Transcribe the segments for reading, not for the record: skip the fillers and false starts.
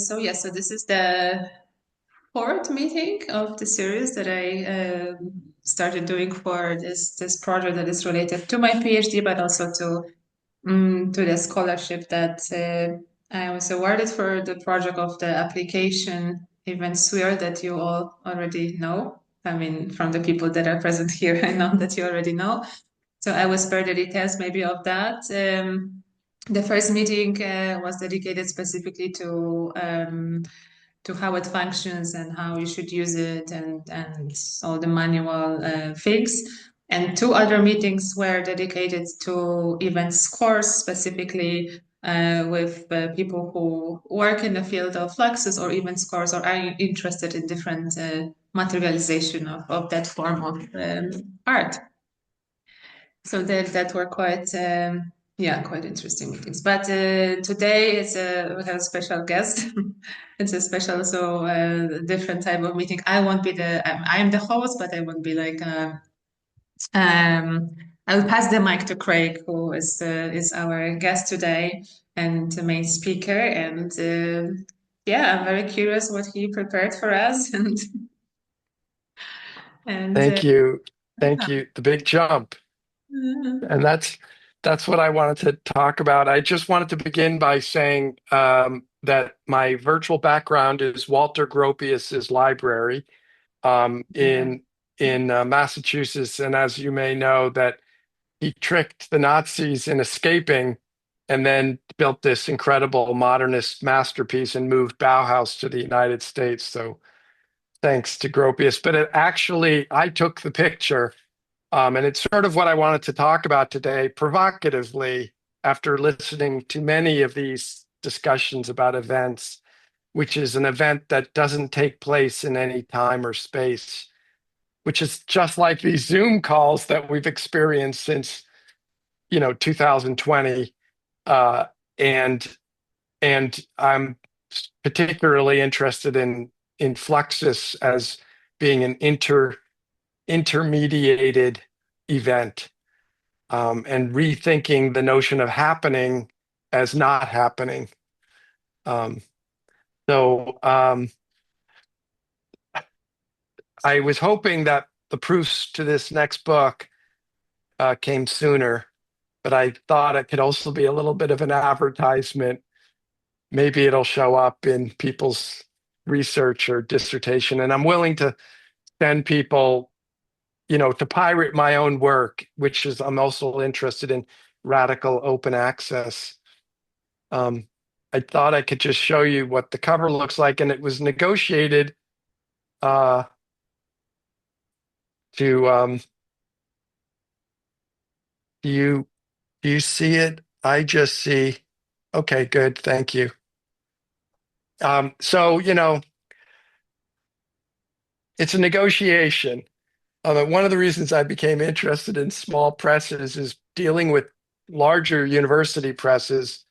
So this is the fourth meeting of the series that I started doing for this project that is related to my PhD, but also to the scholarship that I was awarded for the project of the application event Swirl that you all already know. I mean, from the people that are present here, I know that you already know. So I will spare the details maybe of that. The first meeting was dedicated specifically to how it functions and how you should use it and all the manual things. And two other meetings were dedicated to event scores, specifically with people who work in the field of Fluxus or event scores or are interested in different materialization of that form of art. So that were quite quite interesting meetings. But today we have a special guest. It's a special different type of meeting. I won't be I'm the host, but I won't be like I will pass the mic to Craig, who is our guest today and the main speaker. And I'm very curious what he prepared for us. And Thank you. Thank you. The big jump. And that's what I wanted to talk about. I just wanted to begin by saying that my virtual background is Walter Gropius's library in Massachusetts. And as you may know, that he tricked the Nazis in escaping and then built this incredible modernist masterpiece and moved Bauhaus to the United States. So thanks to Gropius. But I took the picture. And it's sort of what I wanted to talk about today, provocatively, after listening to many of these discussions about events, which is an event that doesn't take place in any time or space, which is just like these Zoom calls that we've experienced since, 2020. And I'm particularly interested in Fluxus as being an intermediated event, and rethinking the notion of happening as not happening. Um, so I was hoping that the proofs to this next book came sooner, but I thought it could also be a little bit of an advertisement. Maybe it'll show up in people's research or dissertation, and I'm willing to send people to pirate my own work, which is I'm also interested in radical open access. I thought I could just show you what the cover looks like, and it was negotiated uh, to do you see it? I just see. Okay, good, thank you. So it's a negotiation. One of the reasons I became interested in small presses is dealing with larger university presses,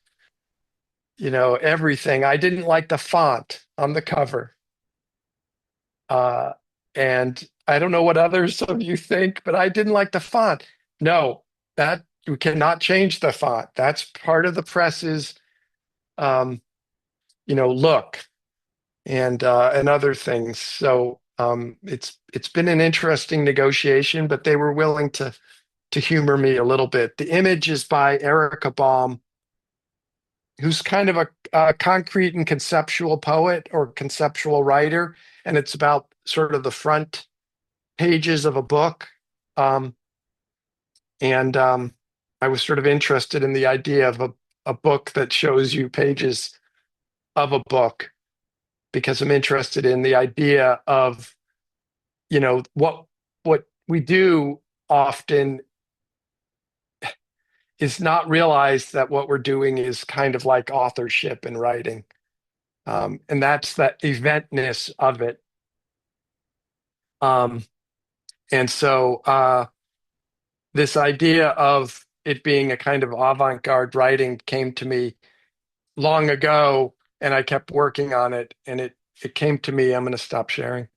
everything. I didn't like the font on the cover. And I don't know what others of you think, but I didn't like the font. No, that we cannot change the font. That's part of the press's, look and other things. So it's been an interesting negotiation, but they were willing to humor me a little bit. The image is by Erica Baum, who's kind of a concrete and conceptual poet or conceptual writer, and it's about sort of the front pages of a book. And I was sort of interested in the idea of a book that shows you pages of a book, because I'm interested in the idea of, what we do often is not realize that what we're doing is kind of like authorship and writing. And that's that eventness of it. And so this idea of it being a kind of avant-garde writing came to me long ago, and I kept working on it. And it came to me, I'm going to stop sharing.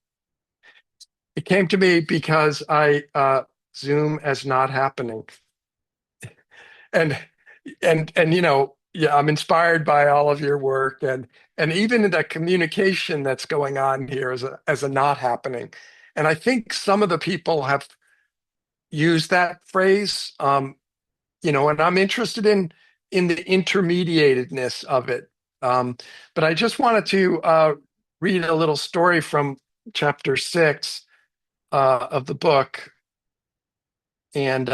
It came to me because I Zoom as not happening. And Yeah, I'm inspired by all of your work and even the communication that's going on here as a not happening. And I think some of the people have used that phrase, and I'm interested in the intermediatedness of it. But I just wanted to read a little story from chapter 6 of the book. And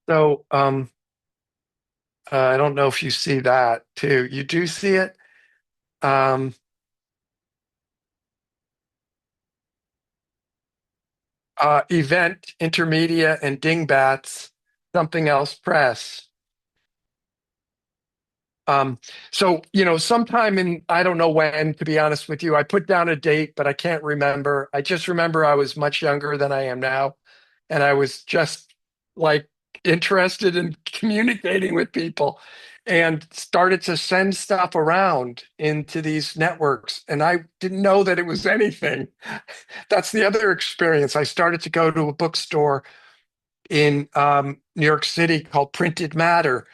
so I don't know if you see that too. You do see it? Um, Event, Intermedia, and Dingbats, something else press. Um, sometime in, I don't know when, to be honest with you, I put down a date, but I can't remember. I just remember I was much younger than I am now. And I was just like interested in communicating with people and started to send stuff around into these networks. And I didn't know that it was anything. That's the other experience. I started to go to a bookstore in New York City called Printed Matter.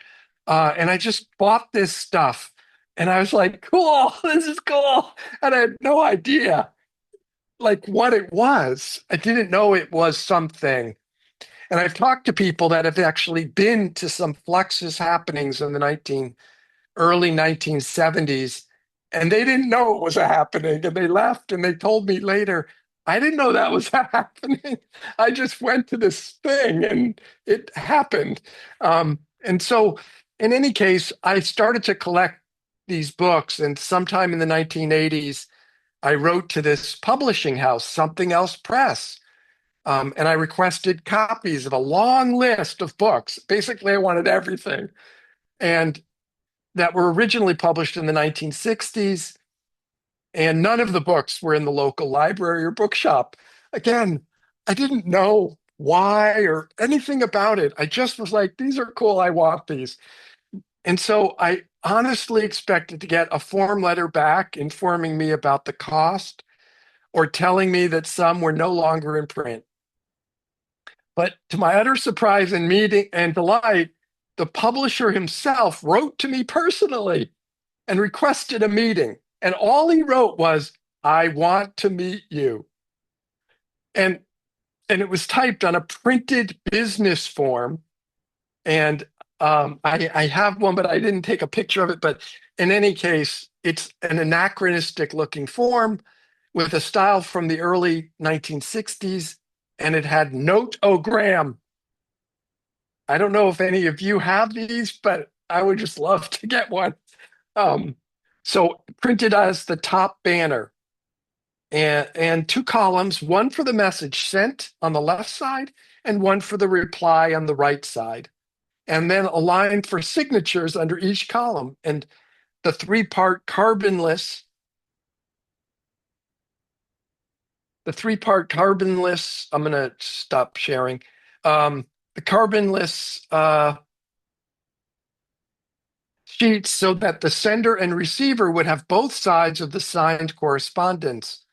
And I just bought this stuff. And I was like, cool, this is cool. And I had no idea like what it was. I didn't know it was something. And I've talked to people that have actually been to some Fluxus happenings in the early 1970s, and they didn't know it was a happening. And they left and they told me later, I didn't know that was happening. I just went to this thing and it happened. And so, in any case, I started to collect these books. And sometime in the 1980s, I wrote to this publishing house, Something Else Press. And I requested copies of a long list of books. Basically, I wanted everything. And that were originally published in the 1960s, and none of the books were in the local library or bookshop. Again, I didn't know why or anything about it. I just was like, these are cool. I want these. And so I honestly expected to get a form letter back informing me about the cost or telling me that some were no longer in print. But to my utter surprise and meeting and delight, the publisher himself wrote to me personally and requested a meeting. And all he wrote was, I want to meet you. And it was typed on a printed business form. And I have one, but I didn't take a picture of it. But in any case, it's an anachronistic looking form with a style from the early 1960s, and it had note-o-gram. I don't know if any of you have these, but I would just love to get one. Um, so printed as the top banner and two columns, one for the message sent on the left side and one for the reply on the right side. And then a line for signatures under each column. And the three-part carbonless, I'm going to stop sharing. The carbonless sheets so that the sender and receiver would have both sides of the signed correspondence.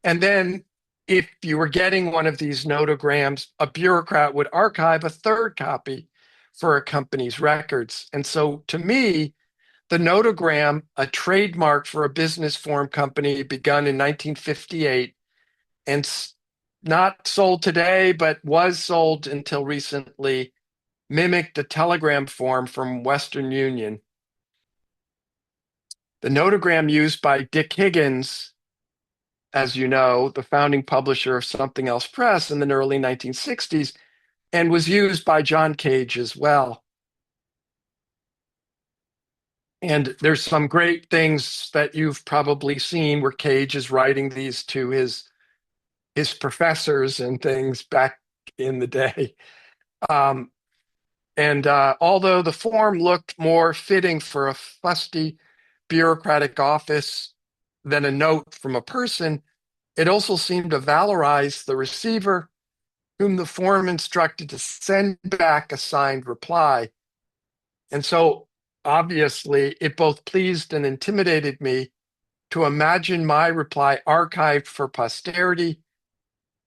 And then if you were getting one of these notograms, a bureaucrat would archive a third copy for a company's records. And so to me, the notogram, a trademark for a business form company begun in 1958 and not sold today, but was sold until recently, mimicked a telegram form from Western Union. The notogram used by Dick Higgins, as you know, the founding publisher of Something Else Press in the early 1960s, and was used by John Cage as well. And there's some great things that you've probably seen where Cage is writing these to his professors and things back in the day. Um, and although the form looked more fitting for a fusty bureaucratic office than a note from a person, it also seemed to valorize the receiver, whom the form instructed to send back a signed reply. And so, obviously, it both pleased and intimidated me to imagine my reply archived for posterity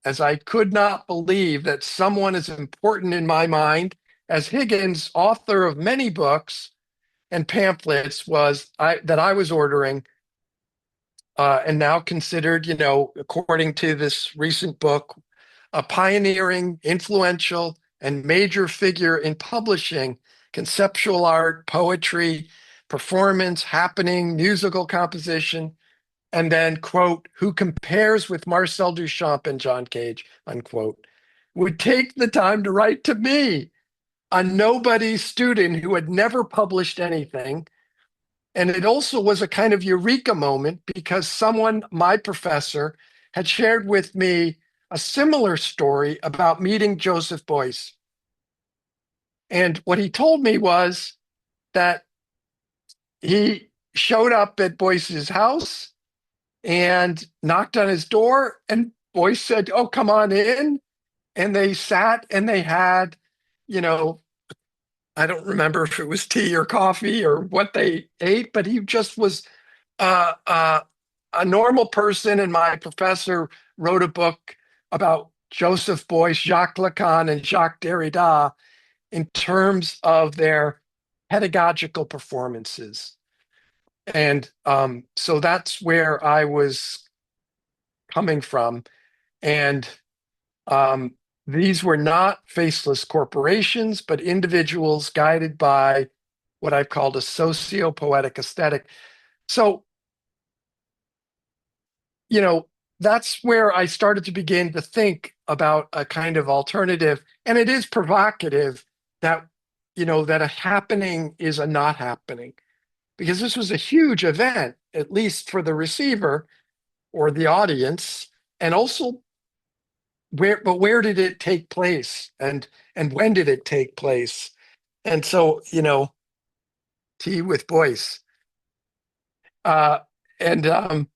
as I could not believe that someone as important in my mind as Higgins, author of many books and pamphlets, that I was ordering, and now considered, according to this recent book, a pioneering, influential, and major figure in publishing conceptual art, poetry, performance, happening, musical composition, and then, quote, who compares with Marcel Duchamp and John Cage, unquote, would take the time to write to me, a nobody student who had never published anything. And it also was a kind of eureka moment because someone, my professor, had shared with me a similar story about meeting Joseph Beuys. And what he told me was that he showed up at Beuys's house and knocked on his door, and Beuys said, "Oh, come on in." And they sat and they had, you know, I don't remember if it was tea or coffee or what they ate, but he just was uh, uh, a normal person. And my professor wrote a book about Joseph Beuys, Jacques Lacan, and Jacques Derrida in terms of their pedagogical performances. And so that's where I was coming from. And um, these were not faceless corporations, but individuals guided by what I've called a socio-poetic aesthetic. So, that's where I started to begin to think about a kind of alternative. And it is provocative that, that a happening is a not happening, because this was a huge event, at least for the receiver or the audience, and also where did it take place, and when did it take place? And so, tea with Beuys. Uh, and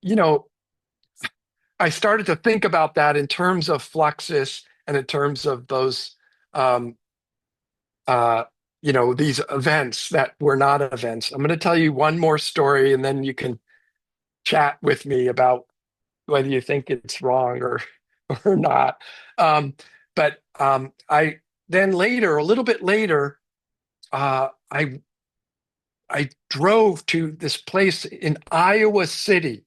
you know, I started to think about that in terms of Fluxus and in terms of those um, these events that were not events. I'm going to tell you one more story, and then you can chat with me about whether you think it's wrong or or not. Um, but I then later, a little bit later, I drove to this place in Iowa City.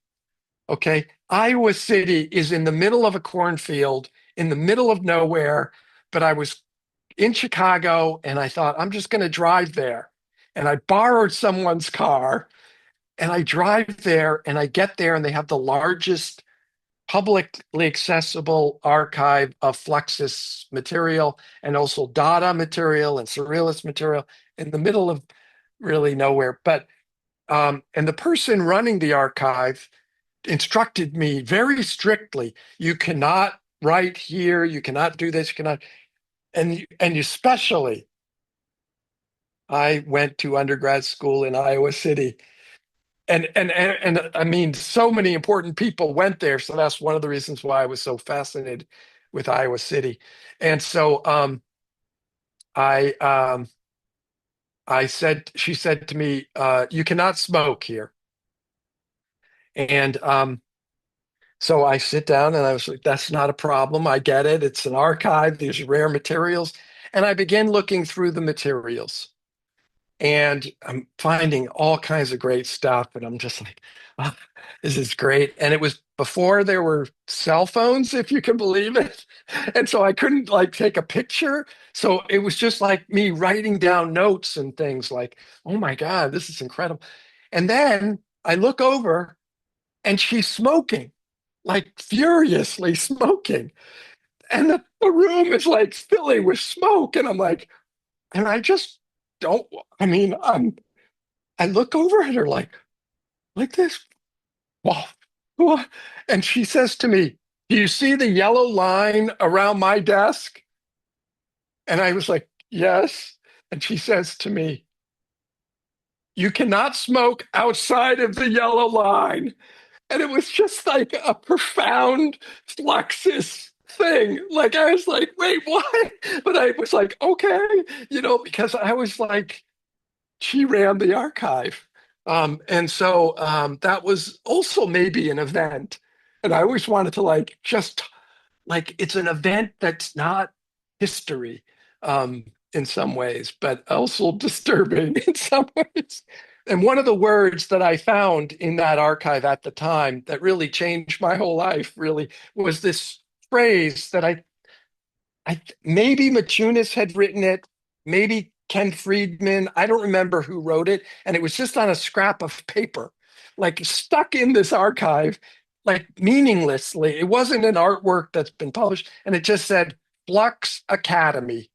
Okay, Iowa City is in the middle of a cornfield, in the middle of nowhere. But I was in Chicago, and I thought I'm just going to drive there. And I borrowed someone's car, and I drive there, and I get there, and they have the largest publicly accessible archive of Fluxus material and also Dada material and Surrealist material in the middle of really nowhere. But and the person running the archive instructed me very strictly: you cannot write here, you cannot do this, you cannot, and especially, I went to undergrad school in Iowa City. And I mean, so many important people went there. So that's one of the reasons why I was so fascinated with Iowa City. And so I she said to me, you cannot smoke here. And so I sit down and I was like, that's not a problem. I get it. It's an archive. There's rare materials. And I began looking through the materials. And I'm finding all kinds of great stuff. And I'm just like, oh, this is great. And it was before there were cell phones, if you can believe it. And so I couldn't like take a picture. So it was just like me writing down notes and things like, oh my God, this is incredible. And then I look over and she's smoking, like furiously smoking. And the room is like filling with smoke. And I'm like, and I just don't, I mean, I look over at her like this. Wow. What? And she says to me, do you see the yellow line around my desk? And I was like, yes. And she says to me, you cannot smoke outside of the yellow line. And it was just like a profound Fluxus thing. Like, I was like, wait, what? But I was like, okay, because I was like, she ran the archive. And so that was also maybe an event. And I always wanted to it's an event that's not history in some ways, but also disturbing in some ways. And one of the words that I found in that archive at the time that really changed my whole life really was this phrase that maybe Maciunas had written it, maybe Ken Friedman. I don't remember who wrote it. And it was just on a scrap of paper, like stuck in this archive, like meaninglessly. It wasn't an artwork that's been published. And it just said Flux Academy,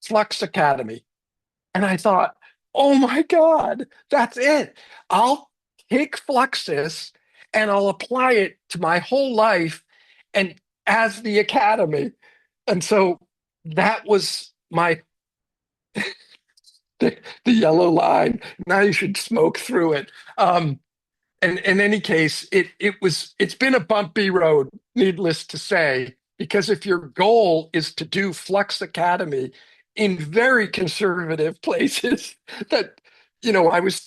Flux Academy. And I thought, oh my God, that's it. I'll take Fluxus and I'll apply it to my whole life and as the Academy. And so that was the yellow line. Now you should smoke through it. And in any case, it's been a bumpy road, needless to say, because if your goal is to do Flux Academy in very conservative places that, I was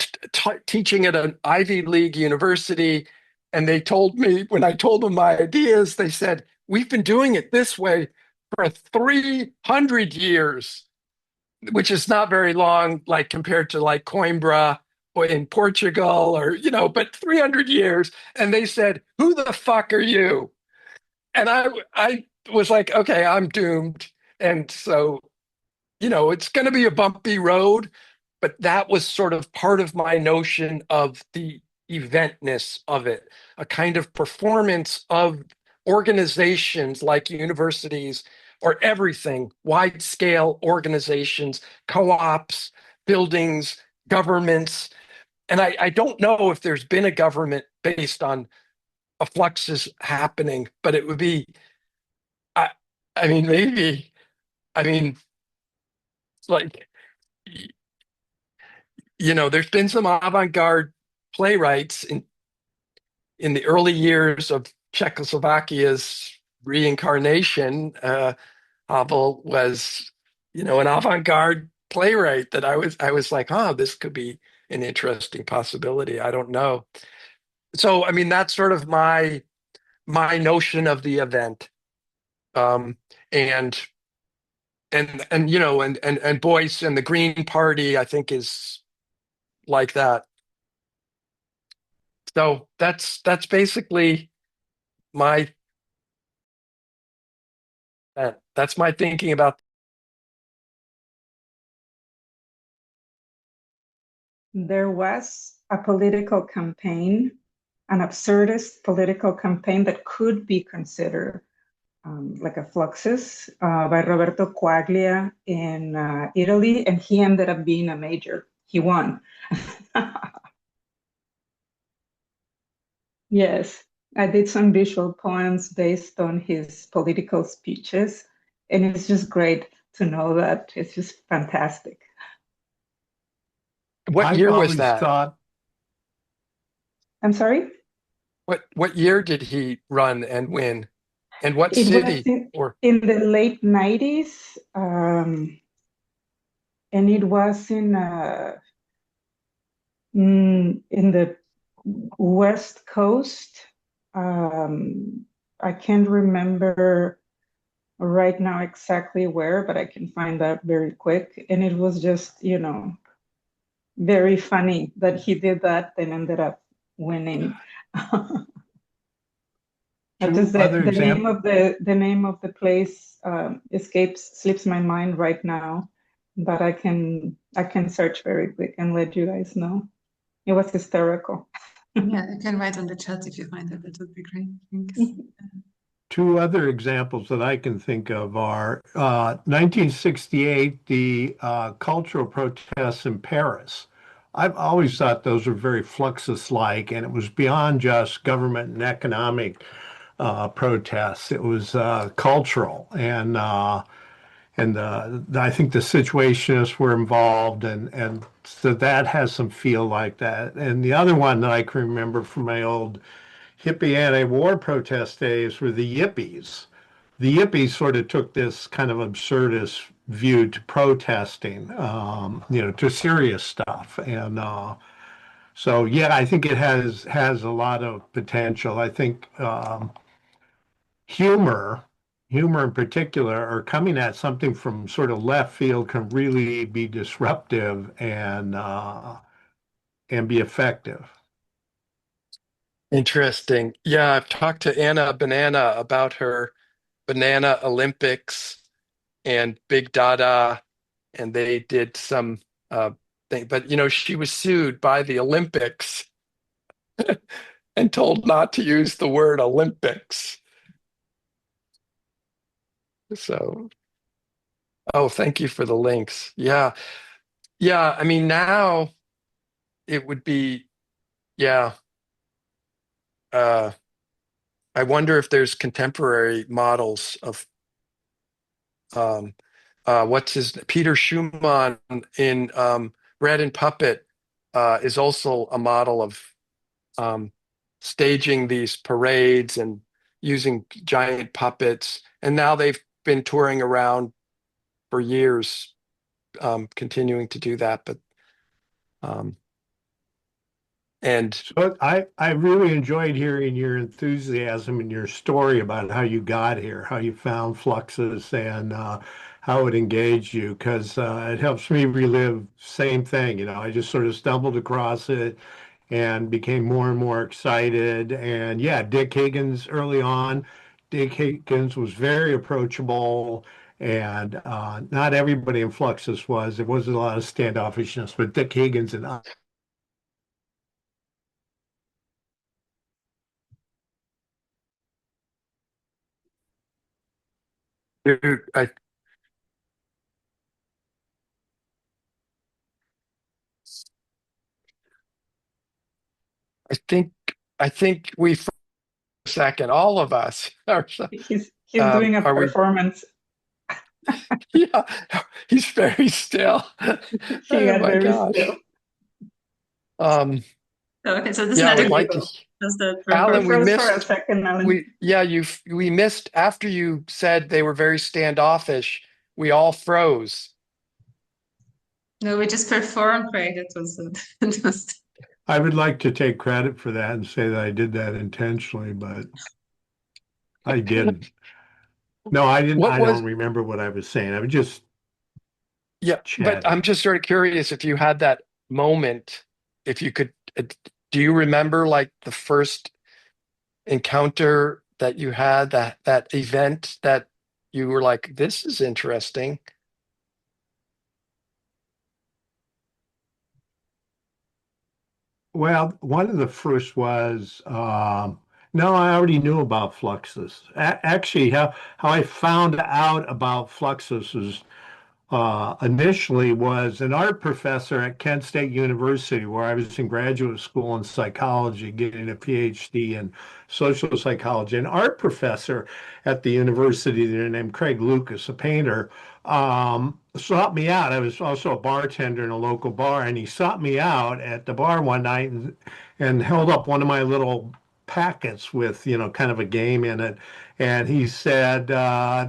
teaching at an Ivy League university, and they told me, when I told them my ideas, they said, we've been doing it this way for 300 years, which is not very long, like compared to like Coimbra or in Portugal but 300 years. And they said, who the fuck are you? And I was like, okay, I'm doomed. And so, it's going to be a bumpy road, but that was sort of part of my notion of the eventness of it, a kind of performance of organizations like universities or everything, wide scale organizations, co-ops, buildings, governments. And I don't know if there's been a government based on a Fluxus happening, but it would be, I mean, maybe, I mean, like, there's been some avant-garde playwrights in the early years of Czechoslovakia's reincarnation. Havel was, an avant-garde playwright that I was like, oh, this could be an interesting possibility. I don't know. So, I mean, that's sort of my notion of the event. Um, and and Boyce and the Green Party, I think, is like that. So that's basically my that's my thinking about. There was a political campaign, an absurdist political campaign that could be considered like a Fluxus by Roberto Quaglia in Italy, and he ended up being a major. He won. Yes, I did some visual poems based on his political speeches, and it's just great to know that. It's just fantastic. What year was that? I'm sorry? What year did he run and win? And what It city? Was in the late 90s, and it was in the West Coast. I can't remember right now exactly where, but I can find that very quick. And it was just, very funny that he did that and ended up winning. Just the name of the place slips my mind right now, but I can search very quick and let you guys know. It was hysterical. Yeah, I can write on the chat if you find it. That would be great. Thanks. Two other examples that I can think of are 1968, the cultural protests in Paris. I've always thought those were very Fluxus-like, and it was beyond just government and economic protests. It was cultural, and I think the Situationists were involved, and so that has some feel like that. And the other one that I can remember from my old hippie anti-war protest days were the Yippies. The Yippies sort of took this kind of absurdist view to protesting, to serious stuff, and So yeah, I think it has a lot of potential. I think humor, humor in particular, or coming at something from sort of left field can really be disruptive and be effective. Interesting. Yeah, I've talked to Anna Banana about her Banana Olympics and Big Dada, and they did some thing. But she was sued by the Olympics and told not to use the word Olympics. So, oh, thank you for the links. Yeah. Yeah. I mean, now it would be, yeah. Uh, I wonder if there's contemporary models of um, what's his Peter Schumann in Bread and Puppet is also a model of um, staging these parades and using giant puppets. And now they've been touring around for years, continuing to do that. But um, and So I really enjoyed hearing your enthusiasm and your story about how you got here, how you found Fluxus and how it engaged you, because it helps me relive same thing. I just sort of stumbled across it and became more and more excited. And yeah, Dick Higgins early on, Dick Higgins was very approachable. And not everybody in Fluxus was. There was a lot of standoffishness, but Dick Higgins and dude, I think I think we for a second, all of us He's doing a are we? performance. Yeah, he's very still. He Oh got my very gosh. still. Okay, so this is Yeah, I not a would There you like to. go. just the Alan, record. we Froze for a missed. second, Alan. We missed after you said they were very standoffish. We all froze. No, we just performed, right? It was, it was I would like to take credit for that and say that I did that intentionally, but I didn't. No, I didn't. What I was? don't remember what I was saying. I was just Yeah, but I'm chatting. just sort of curious if you had that moment, if you could. Do you remember like the first encounter that you had, that event that you were like, "This is interesting." Well, one of the first was no, I already knew about Fluxus. Actually, how I found out about Fluxus is initially was an art professor at Kent State University, where I was in graduate school in psychology, getting a PhD in social psychology. An art professor at the university there named Craig Lucas, a painter, sought me out. I was also a bartender in a local bar, and he sought me out at the bar one night and held up one of my little packets with, kind of a game in it. And he said,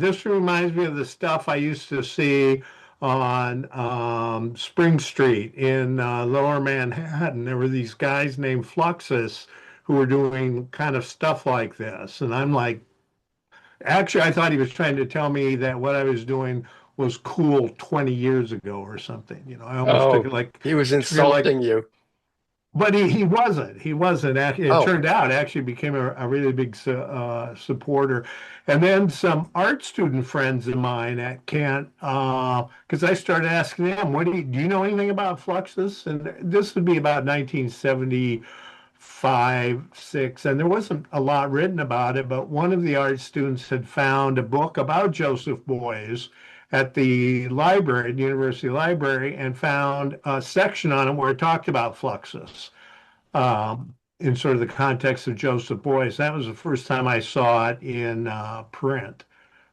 this reminds me of the stuff I used to see on Spring Street in Lower Manhattan. There were these guys named Fluxus who were doing kind of stuff like this. And I'm like, actually, I thought he was trying to tell me that what I was doing was cool 20 years ago or something. I almost Oh, he was took it like insulting you. but he wasn't. He wasn't. It Oh, turned out actually became a really big supporter. And then some art student friends of mine at Kent, because I started asking them, do you know anything about Fluxus? And this would be about 1975, 6, and there wasn't a lot written about it, but one of the art students had found a book about Joseph Beuys at the library, the university library, and found a section on it where it talked about Fluxus in sort of the context of Joseph Beuys. That was the first time I saw it in print,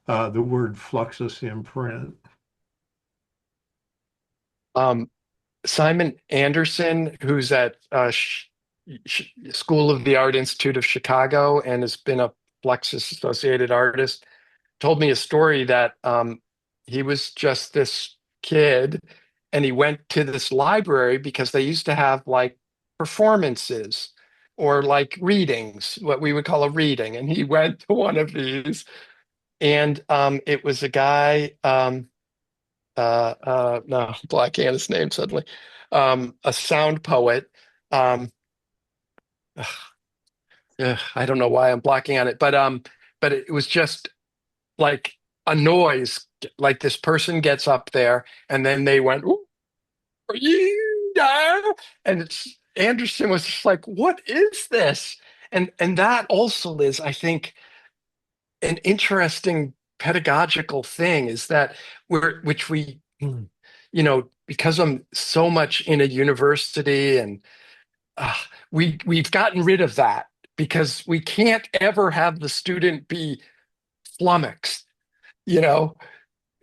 the word Fluxus in print. um, Simon Anderson, who's at School of the Art Institute of Chicago and has been a Fluxus associated artist, told me a story that he was just this kid and he went to this library because they used to have like performances or like readings, what we would call a reading. And he went to one of these, and it was a guy, no, blacking out his name suddenly, a sound poet. I don't know why I'm blocking on it, but it was just like a noise, like this person gets up there and then they went, "Ooh, yeah," and it's Anderson was just like, "What is this?" And that also is, I think, an interesting pedagogical thing is that because I'm so much in a university and uh, we've gotten rid of that because we can't ever have the student be flummoxed. You know,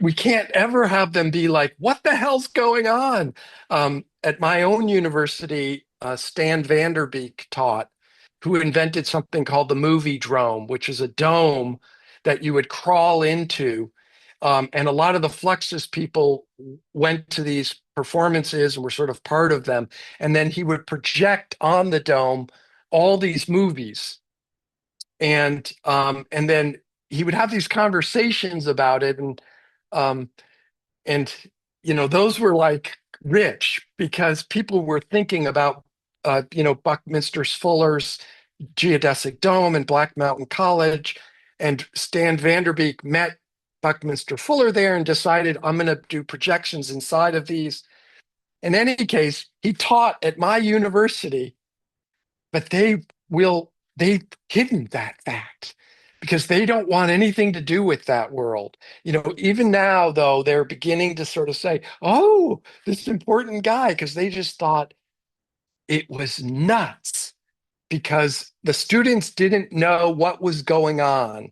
we can't ever have them be like, "What the hell's going on?" At my own university, Stan Vanderbeek taught, who invented something called the movie drome, which is a dome that you would crawl into. And a lot of the Fluxus people went to these performances and were sort of part of them. And then he would project on the dome all these movies. And then he would have these conversations about it. Um, and those were like rich because people were thinking about Buckminster Fuller's geodesic dome and Black Mountain College, and Stan Vanderbeek met Buckminster Fuller there and decided, I'm going to do projections inside of these. In any case, he taught at my university, but they've hidden that fact because they don't want anything to do with that world. Even now, though, they're beginning to sort of say, "Oh, this important guy," because they just thought it was nuts because the students didn't know what was going on.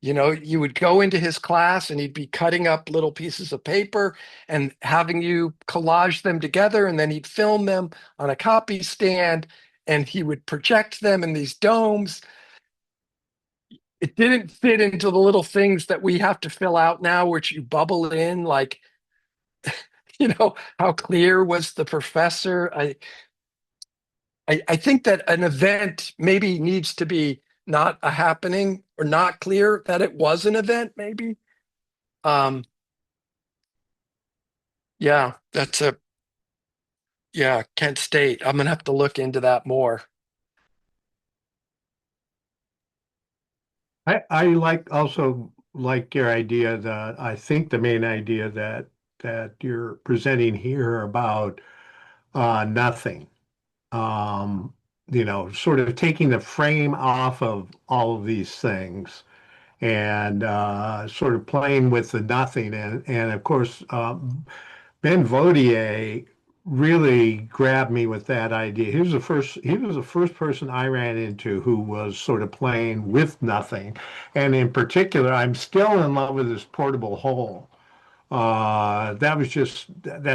You would go into his class and he'd be cutting up little pieces of paper and having you collage them together, and then he'd film them on a copy stand and he would project them in these domes. It didn't fit into the little things that we have to fill out now, which you bubble in, like, how clear was the professor? I think that an event maybe needs to be not a happening or not clear that it was an event, maybe. Yeah, Kent State. I'm gonna have to look into that more. I also like your idea that I think the main idea that you're presenting here about nothing. Um, sort of taking the frame off of all of these things and sort of playing with the nothing. And of course, Ben Vaudier really grabbed me with that idea. He was the first person I ran into who was sort of playing with nothing. And in particular, I'm still in love with this portable whole. That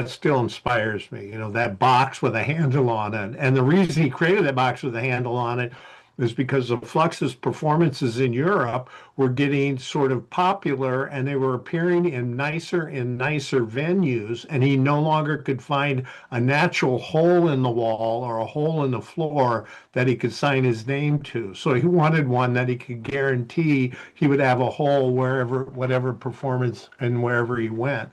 still inspires me. That box with a handle on it. And the reason he created that box with a handle on it is because the Fluxus performances in Europe were getting sort of popular and they were appearing in nicer and nicer venues. And he no longer could find a natural hole in the wall or a hole in the floor that he could sign his name to. So he wanted one that he could guarantee he would have a hole wherever, whatever performance and wherever he went.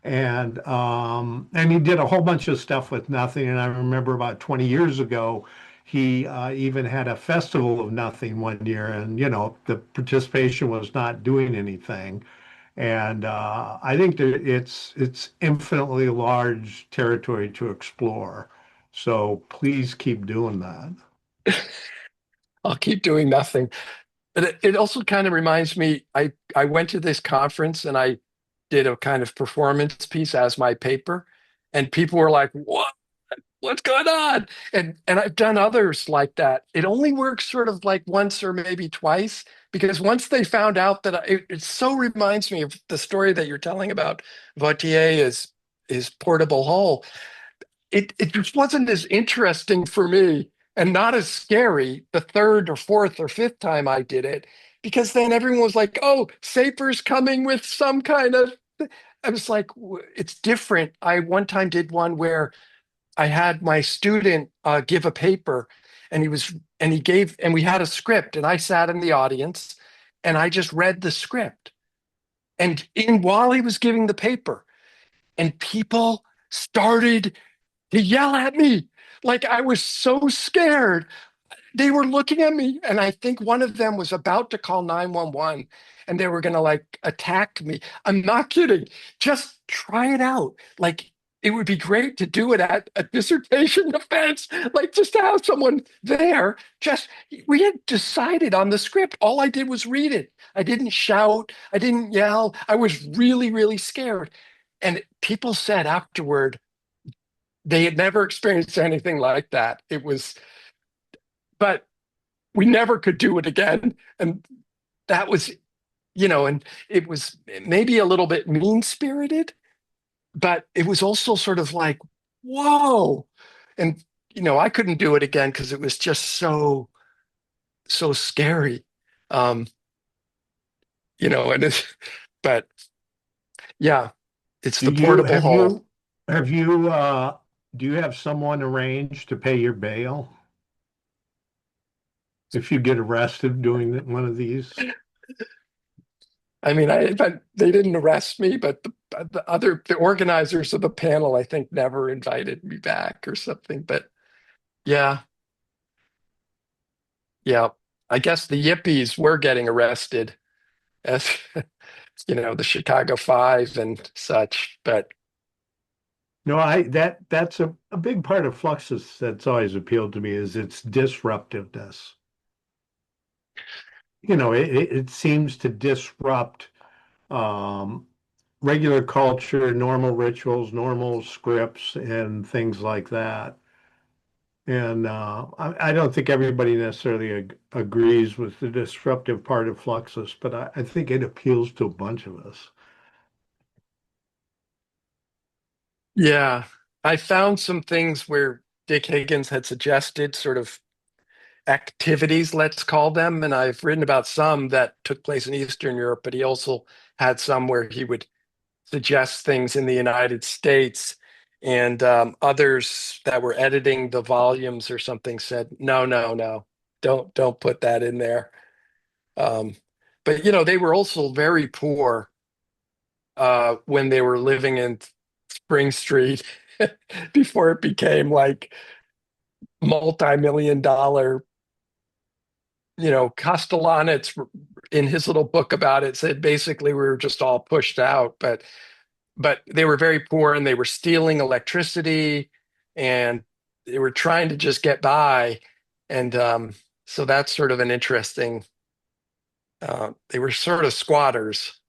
And he did a whole bunch of stuff with nothing. And I remember about 20 years ago, he even had a festival of nothing one year, and the participation was not doing anything. And I think that it's infinitely large territory to explore. So please keep doing that. I'll keep doing nothing. But it also kind of reminds me, I went to this conference and I did a kind of performance piece as my paper, and people were like, what's going on? And I've done others like that. It only works sort of like once or maybe twice, because once they found out that it so reminds me of the story that you're telling about Vautier is portable hull. It just wasn't as interesting for me and not as scary the third or fourth or fifth time I did it, because then everyone was like, "Oh, Saper's coming with some kind of." I was like, it's different. I one time did one where I had my student give a paper, and we had a script, and I sat in the audience, and I just read the script, and while he was giving the paper, and people started to yell at me, like I was so scared. They were looking at me, and I think one of them was about to call 911, and they were going to like attack me. I'm not kidding. Just try it out. Like, it would be great to do it at a dissertation defense, like just to have someone there. We had decided on the script. All I did was read it. I didn't shout. I didn't yell. I was really, really scared. And people said afterward, they had never experienced anything like that. But we never could do it again. And that was, and it was maybe a little bit mean-spirited, but it was also sort of like, whoa. And, I couldn't do it again because it was just so, so scary. And but yeah, it's the portable hall. Do you have someone arranged to pay your bail if you get arrested doing one of these? I mean, they didn't arrest me, but the organizers of the panel, I think, never invited me back or something. But yeah, I guess the Yippies were getting arrested, as the Chicago Five and such. But no, that's a big part of Fluxus that's always appealed to me is its disruptiveness. It seems to disrupt regular culture, normal rituals, normal scripts, and things like that. And I don't think everybody necessarily agrees with the disruptive part of Fluxus, but I think it appeals to a bunch of us. yeah, I found some things where Dick Higgins had suggested sort of activities, let's call them. And I've written about some that took place in Eastern Europe, but he also had some where he would suggest things in the United States. And others that were editing the volumes or something said, no, no, no, don't put that in there. Um, but they were also very poor when they were living in Spring Street before it became like multi-million dollar. Castellanets in his little book about it said basically we were just all pushed out, but they were very poor and they were stealing electricity and they were trying to just get by. And so that's sort of an interesting, they were sort of squatters.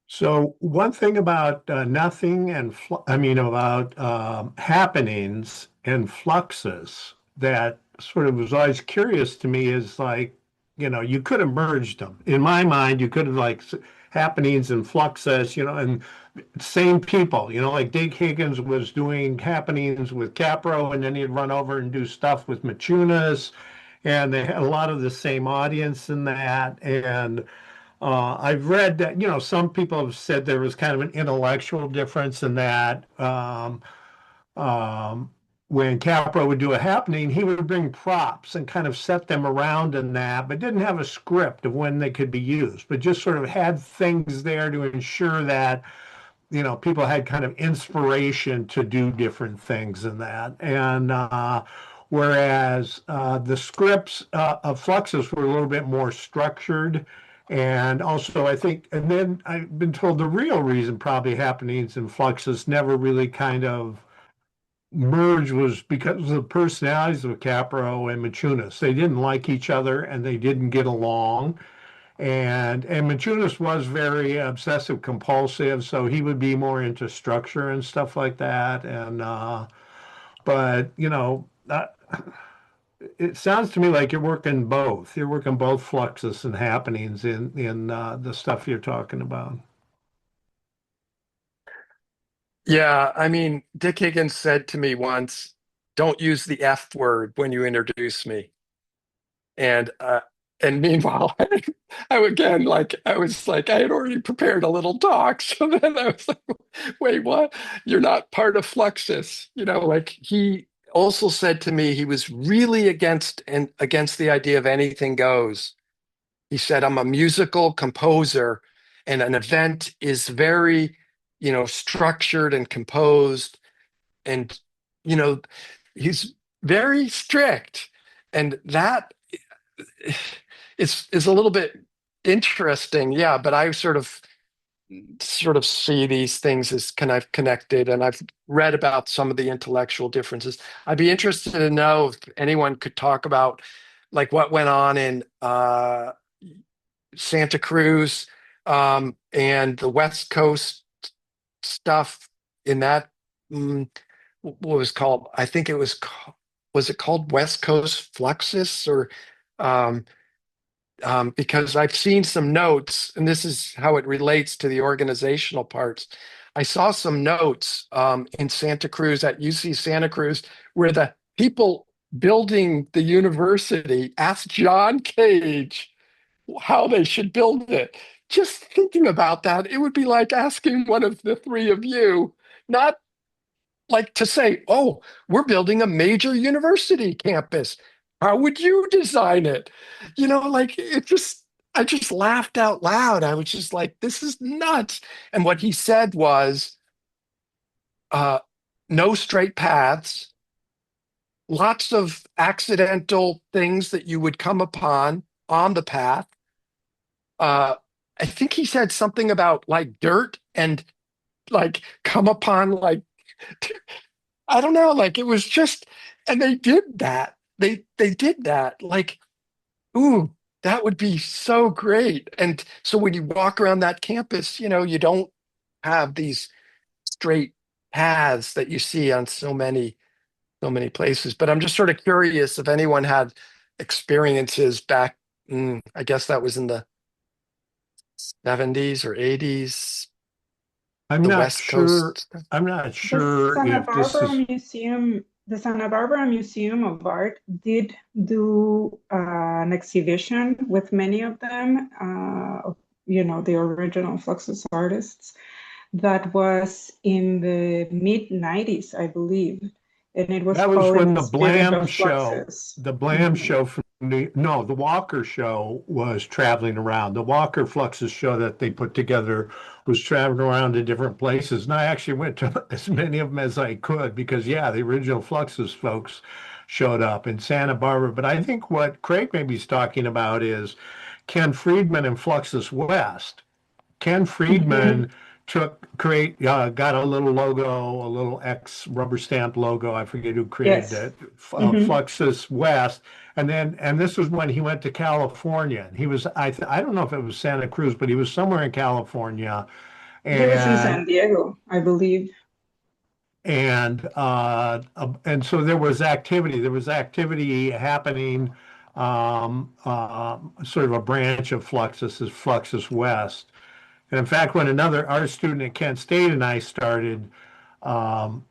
So one thing about nothing and about happenings and fluxus that sort of was always curious to me is like, you could have merged them. In my mind, you could have like happenings and fluxus, and same people, like Dick Higgins was doing happenings with Capro, and then he'd run over and do stuff with Machunas, and they had a lot of the same audience in that. And I've read that, some people have said there was kind of an intellectual difference in that. When Capra would do a happening, he would bring props and kind of set them around in that, but didn't have a script of when they could be used, but just sort of had things there to ensure that, people had kind of inspiration to do different things in that. And whereas the scripts of Fluxus were a little bit more structured. And also, I think, and then I've been told the real reason probably happenings in Fluxus never really kind of merged was because of the personalities of Capro and Machunas. They didn't like each other and they didn't get along. And Machunas was very obsessive compulsive, so he would be more into structure and stuff like that. And but it sounds to me like you're working both. You're working both fluxus and happenings in the stuff you're talking about. Yeah, I mean, Dick Higgins said to me once, don't use the F word when you introduce me. And And meanwhile, I again, like, I was like, I had already prepared a little talk. So then I was like, wait, what? You're not part of Fluxus. Like, he also said to me he was really against the idea of anything goes. He said, I'm a musical composer, and an event is very, structured and composed. And, you know, he's very strict. And that is a little bit interesting. Yeah, but I sort of see these things as kind of connected, and I've read about some of the intellectual differences. I'd be interested to know if anyone could talk about like what went on in Santa Cruz, and the West Coast stuff in that. What was called? I think it was it called West Coast Fluxus or um, because I've seen some notes, and this is how it relates to the organizational parts. I saw some notes in Santa Cruz at UC Santa Cruz where the people building the university asked John Cage how they should build it. Just thinking about that, it would be like asking one of the three of you, not like to say, oh, we're building a major university campus. How would you design it? Like I just laughed out loud. I was just like, this is nuts. And what he said was, uh, no straight paths, lots of accidental things that you would come upon on the path. I think he said something about like dirt and like come upon like I don't know, like it was just, and they did that. They did that. Like, ooh, that would be so great. And so when you walk around that campus, you don't have these straight paths that you see on so many places. But I'm just sort of curious if anyone had experiences back, I guess that was in the 70s or 80s, I'm the not West sure. Coast. I'm not The sure Santa if this Barbara is. Museum, the Santa Barbara Museum of Art did do an exhibition with many of them, the original Fluxus artists. That was in the mid 90s, I believe. And it was That was called In when the the Spirit Blam of show, Fluxus. the Blam Mhm. show from no, the Walker show was traveling around. The Walker Fluxus show that they put together was traveling around to different places. And I actually went to as many of them as I could because, yeah, the original Fluxus folks showed up in Santa Barbara. But I think what Craig maybe is talking about is Ken Friedman and Fluxus West. Ken Mhm. Friedman got a little logo, a little X rubber stamp logo. I forget who created Yes. it, Mhm. Fluxus West. And this was when he went to California. He was, I don't know if it was Santa Cruz, but he was somewhere in California. He was in And San Diego, I believe. and so there was activity. There was activity happening. Sort of a branch of Fluxus is Fluxus West. And in fact, when another art student at Kent State and I um,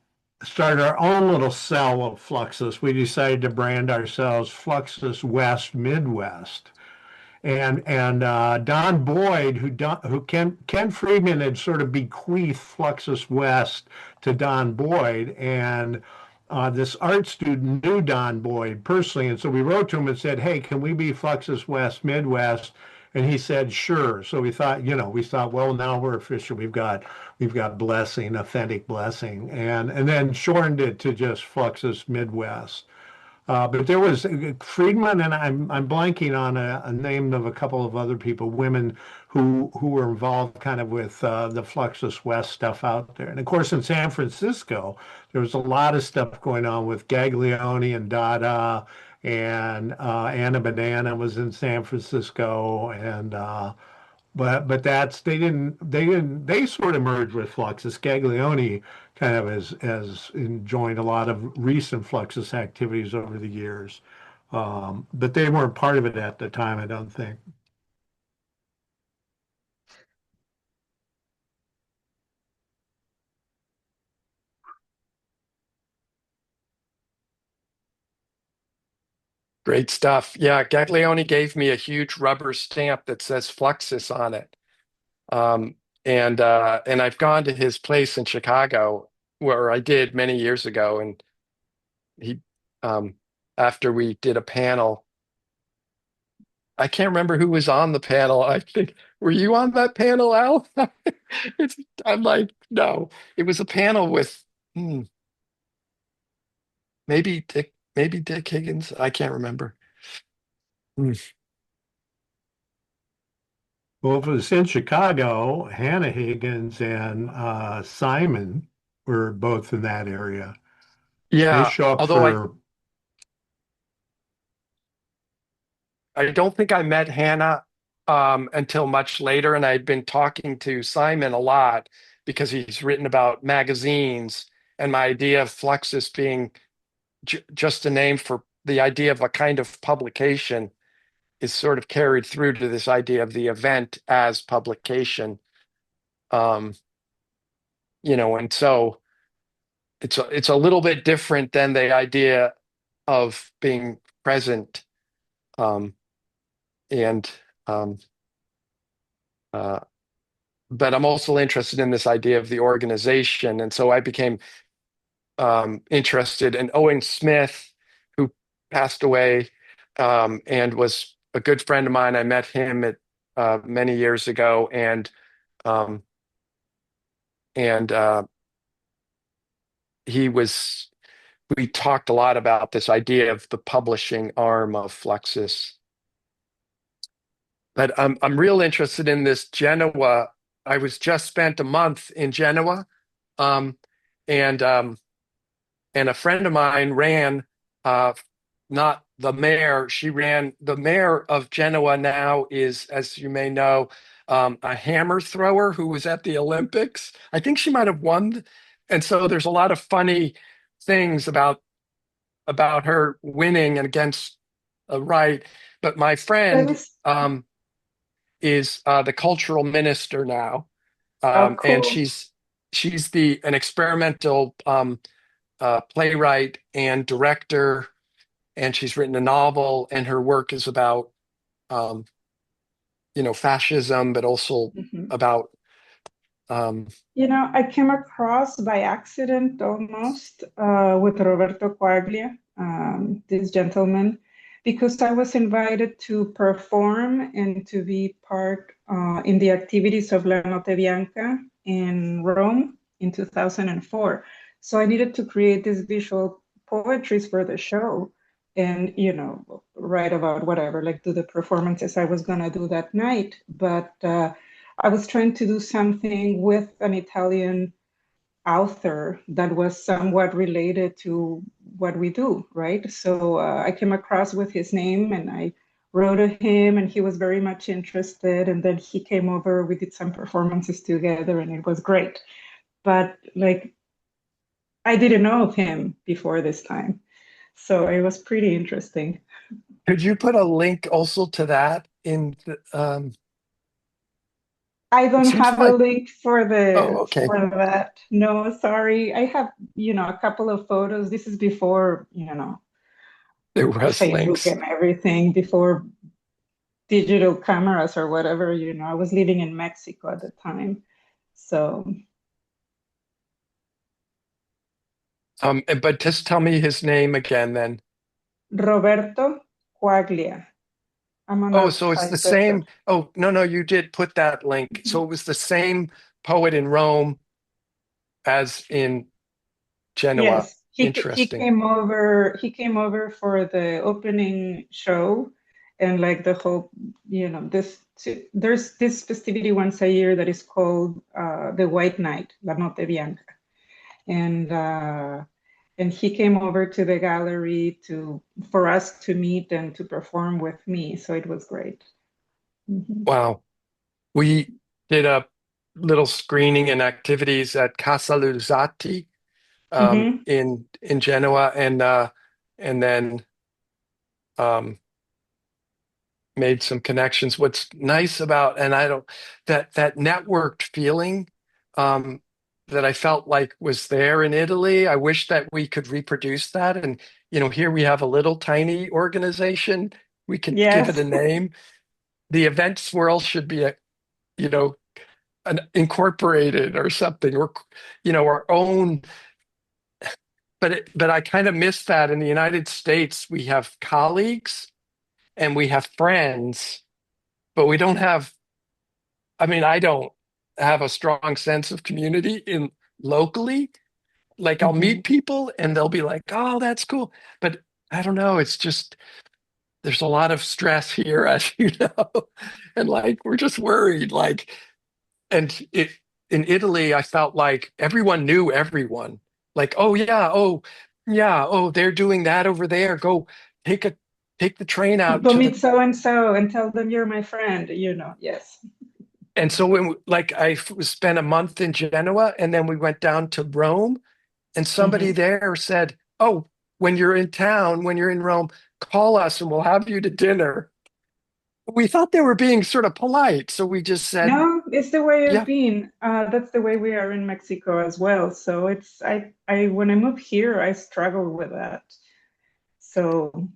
started our own little cell of Fluxus, we decided to brand ourselves Fluxus West Midwest. And Don Boyd, who Ken Friedman had sort of bequeathed Fluxus West to Don Boyd, and this art student knew Don Boyd personally, and so we wrote to him and said, "Hey, can we be Fluxus West Midwest?" And he said, "Sure." So we thought, well, now we're official. We've got blessing, authentic blessing, and then shortened it to just Fluxus Midwest. But there was Friedman, and I'm blanking on a name of a couple of other people, women who were involved kind of with the Fluxus West stuff out there. And of course, in San Francisco, there was a lot of stuff going on with Gaglione and Dada, and Anna Banana was in San Francisco, and but that's they sort of merged with Fluxus. Gaglione kind of has enjoyed a lot of recent Fluxus activities over the years, but they weren't part of it at the time, I don't think. Great stuff. Yeah, Gaglione gave me a huge rubber stamp that says Fluxus on it. And I've gone to his place in Chicago where I did many years ago, and he after we did a panel, I can't remember who was on the panel. I think, were you on that panel, Al? I'm like, no, it was a panel with maybe Dick Higgins. I can't remember. Hmm. Well, if it was in Chicago, Hannah Higgins and Simon were both in that area. They Yeah, show up although for, I don't think I met Hannah until much later, and I'd been talking to Simon a lot because he's written about magazines, and my idea of Fluxus being just a name for the idea of a kind of publication is sort of carried through to this idea of the event as publication. Um, and so it's a little bit different than the idea of being present. Um, and uh, but I'm also interested in this idea of the organization, and so I became interested in Owen Smith, who passed away and was a good friend of mine. I met him at many years ago, um, and he was. We talked a lot about this idea of the publishing arm of Fluxus. But I'm real interested in this Genoa. I was just spent a month in Genoa, um, and a friend of mine ran, not the mayor. She ran the mayor of Genoa now is, as you may know, a hammer thrower who was at the Olympics. I think she might have won, and so there's a lot of funny things about her winning and against a right. But my That friend is is the cultural minister now, oh, and cool. she's an experimental playwright and director, and she's written a novel, and her work is about um, fascism, but also Mhm. about um, I came across by accident almost with Roberto Quaglia, this gentleman, because I was invited to perform and to be part in the activities of La Notte Bianca in Rome in 2004. So I needed to create these visual poetries for the show and, write about whatever, like do the performances I was going to do that night. But I was trying to do something with an Italian author that was somewhat related to what we do, right? So I came across with his name and I wrote to him and he was very much interested. And then he came over, we did some performances together and it was great. But like, I didn't know of him before this time. So it was pretty interesting. could you put a link also to that in I it don't seems have a like, link for oh, okay, that. No, sorry. I have, a couple of photos. This is before, there was Facebook links. and everything, before digital cameras or whatever, I was living in Mexico at the time. So But just tell me his name again then. Roberto Quaglia. I'm an Oh, so it's the outsider. same. Oh, no, you did put that link. So it was the same poet in Rome as in Genoa. Yes, he Interesting. came over. He came over for the opening show, and like the whole, this there's this festivity once a year that is called the White Night, La Notte Bianca, and he came over to the gallery for us to meet and to perform with me. So it was great. Mhm. Wow. We did a little screening and activities at Casa Luzzati Mhm. in Genoa, and then um, made some connections. What's nice about, and I don't, that networked feeling, um, that I felt like was there in Italy. I wish that we could reproduce that. And, here we have a little tiny organization. We could give it Yes. a name. The event Swirl should be you know, an incorporated or something, or, our own. But I kind of miss that. In the United States, we have colleagues and we have friends, but we don't have, I don't have a strong sense of community in locally. Like I'll Mhm. meet people and they'll be like, "Oh, that's cool." But I don't know, it's just there's a lot of stress here, as you know. And like we're just worried. And in Italy, I felt like everyone knew everyone. Like, oh yeah, oh, they're doing that over there. Go take a take the train out Go to meet the. so and so and tell them you're my friend, yes. And so spent a month in Genoa, and then we went down to Rome, and somebody Mhm. there said, "Oh, when you're in town, when you're in Rome, call us and we'll have you to dinner." We thought they were being sort of polite, so we just said, No, it's the way I've "Yeah, been. That's the way we are in Mexico as well. So it's I when I moved here, I struggled with that. So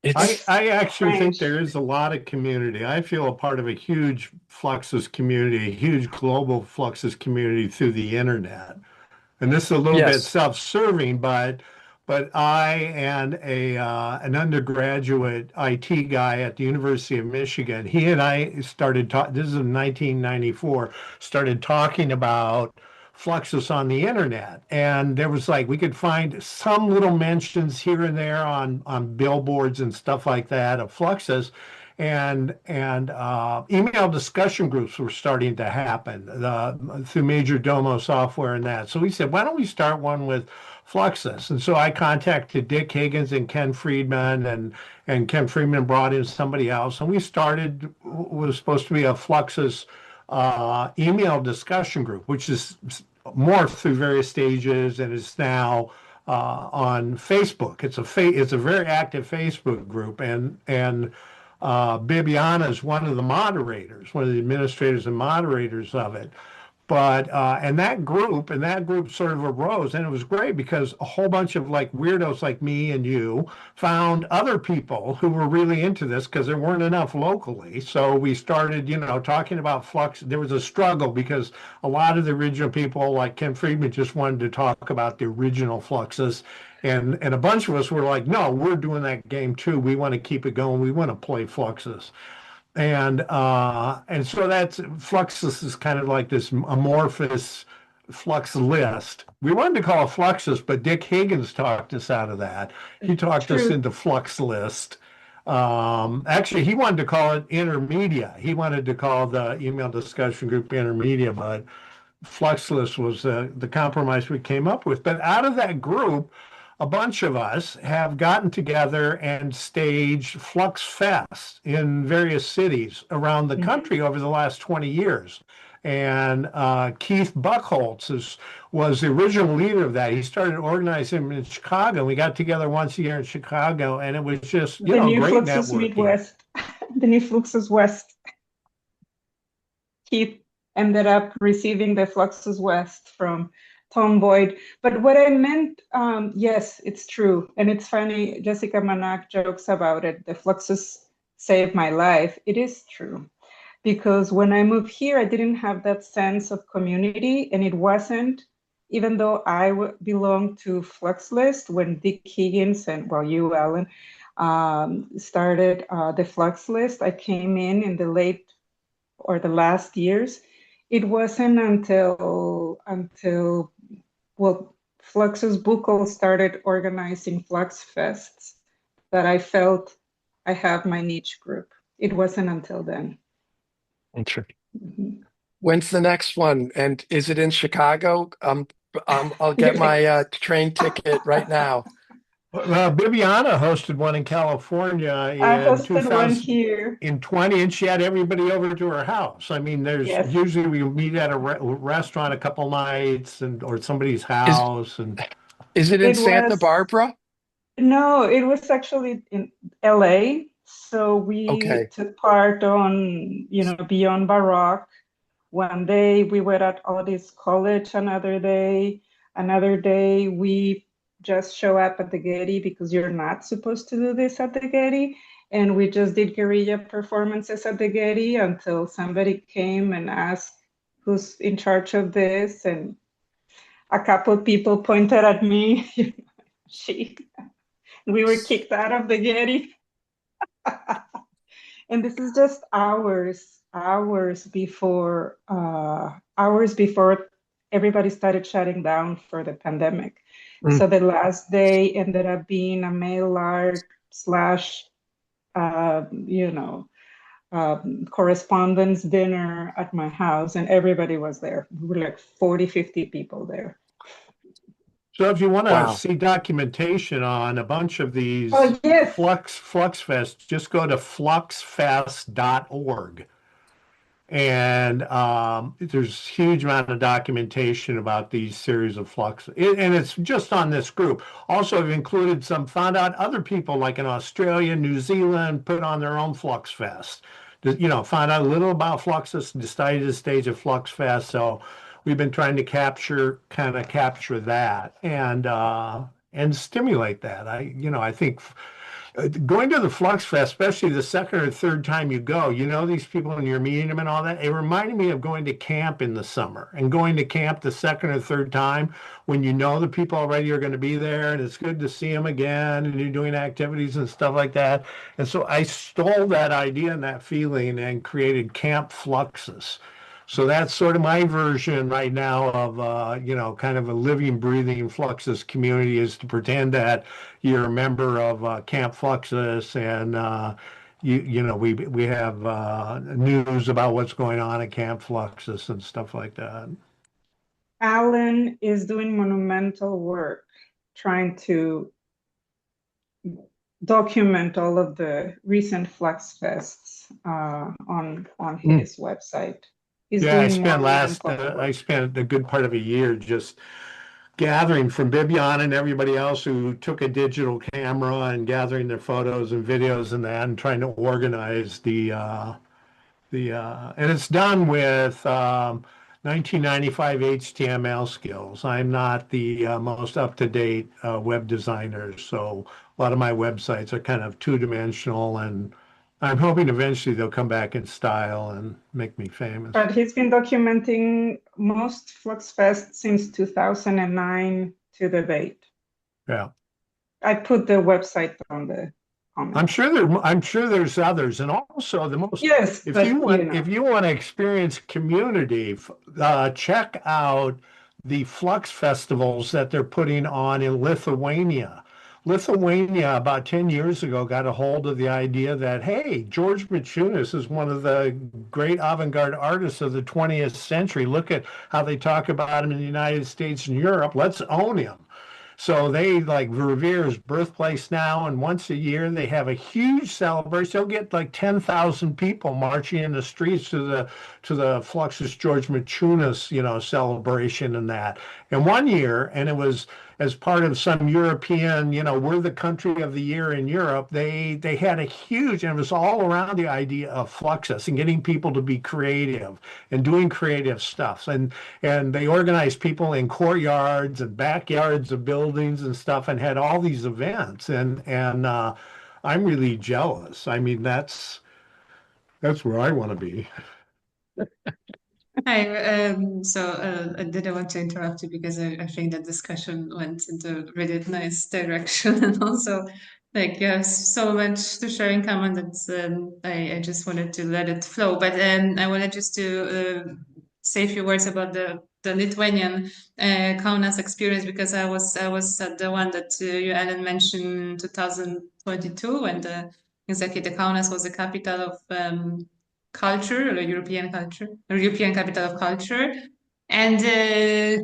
it's I actually think strange. there is a lot of community. I feel a part of a huge Fluxus community, a huge global Fluxus community through the internet. And this is a little bit yes, self-serving, but I and an undergraduate IT guy at the University of Michigan, he and I started talking, this is in 1994, started talking about Fluxus on the internet. And there was like, we could find some little mentions here and there on billboards and stuff like that of Fluxus. And email discussion groups were starting to happen through Major Domo software and that. So we said, why don't we start one with Fluxus? And so I contacted Dick Higgins and Ken Friedman, and Ken Friedman brought in somebody else, and we started what was supposed to be a Fluxus email discussion group, which is morphed through various stages and is now on Facebook. It's a very active Facebook group, and Bibiana is one of the moderators, one of the administrators and moderators of it. But and that group sort of arose, and it was great because a whole bunch of like weirdos like me and you found other people who were really into this because there weren't enough locally. So we started, talking about Flux. There was a struggle because a lot of the original people, like Ken Friedman, just wanted to talk about the original Fluxus, and a bunch of us were like, no, we're doing that game too. We want to keep it going. We want to play Fluxus. And so that's Fluxus is kind of like this amorphous flux list. We wanted to call it Fluxus, but Dick Higgins talked us out of that. He talked us True. into Flux List. Actually, he wanted to call it Intermedia. He wanted to call the email discussion group Intermedia, but Fluxless was the compromise we came up with. But out of that group, a bunch of us have gotten together and staged Flux Fest in various cities around the Mhm. country over the last 20 years. And Keith Buchholz was the original leader of that. He started organizing them in Chicago. We got together once a year in Chicago, and it was just, The new great Fluxus networking. Midwest, the new Fluxus West. Keith ended up receiving the Fluxus West from Tom Boyd. But what I meant, yes, it's true. And it's funny, Jessica Manak jokes about it. The Fluxus saved my life. It is true. Because when I moved here, I didn't have that sense of community. And it wasn't, even though I belonged to Fluxlist, when Dick Higgins and, well, you, Alan, started the Fluxlist, I came in the late or the last years. It wasn't until well, Fluxus Buchholz started organizing Flux Fests that I felt I have my niche group. It wasn't until then. interesting. Mhm. When's the next one? And is it in Chicago? I'll get my train ticket right now. Bibiana hosted one in California I in hosted one here. 2020, and she had everybody over to her house. I mean, there's Yes. usually we meet at a restaurant a couple nights or somebody's Is house. And is it in It Santa was, Barbara? no, it was actually in LA. So we Okay. took part on, Beyond Baroque, One day we were at Audis College, another day we just show up at the Getty because you're not supposed to do this at the Getty. And we just did guerrilla performances at the Getty until somebody came and asked who's in charge of this. And a couple of people pointed at me. We were kicked out of the Getty. And this is just hours before everybody started shutting down for the pandemic. So the last day ended up being a mail art / correspondence dinner at my house, and everybody was there. We were like 40, 50 people there. So if you want to see documentation on a bunch of these Fluxfest, just go to fluxfest.org. And there's huge amount of documentation about these series of flux. And it's just on this group. Also, I've included found out other people like in Australia, New Zealand, put on their own Fluxfest. Found out a little about Fluxus, decided to stage a Fluxfest. So we've been trying to capture that and stimulate that. I think going to the Fluxfest, especially the second or third time you go, these people and you're meeting them and all that. It reminded me of going to camp in the summer and going to camp the second or third time when the people already are going to be there and it's good to see them again and you're doing activities and stuff like that. And so I stole that idea and that feeling and created Camp Fluxus. So that's sort of my version right now of, kind of a living, breathing Fluxus community, is to pretend that you're a member of Camp Fluxus and, we have news about what's going on at Camp Fluxus and stuff like that. Alan is doing monumental work trying to document all of the recent Fluxfests on his website. I spent a good part of a year just gathering from Bibiana and everybody else who took a digital camera and gathering their photos and videos and that, and trying to organize and it's done with 1995 HTML skills. I'm not the most up-to-date web designer, so a lot of my websites are kind of two-dimensional, and I'm hoping eventually they'll come back in style and make me famous. But he's been documenting most Fluxfest since 2009 to the date. Yeah. I put the website on the comment. I'm sure there's others, and also the most. Yes. If you want to experience community, check out the Flux festivals that they're putting on in Lithuania. Lithuania, about 10 years ago, got a hold of the idea that, hey, George Maciunas is one of the great avant-garde artists of the 20th century. Look at how they talk about him in the United States and Europe. Let's own him. So they revere his birthplace now, and once a year they have a huge celebration. They'll get like 10,000 people marching in the streets to the Fluxus George Maciunas, celebration and that. And one year, and it was as part of some European, we're the country of the year in Europe, they had a huge, and it was all around the idea of Fluxus and getting people to be creative and doing creative stuff. And they organized people in courtyards and backyards of buildings and stuff and had all these events. And I'm really jealous. I mean, that's where I want to be. Hi, I didn't want to interrupt you because I think that discussion went into a really nice direction, and also you have so much to share in common that I just wanted to let it flow. But I wanted just to say a few words about the Lithuanian Kaunas experience, because I was the one that you, Ellen, mentioned in 2022 when exactly the Kaunas was the capital of culture, or European culture, or European capital of culture. And I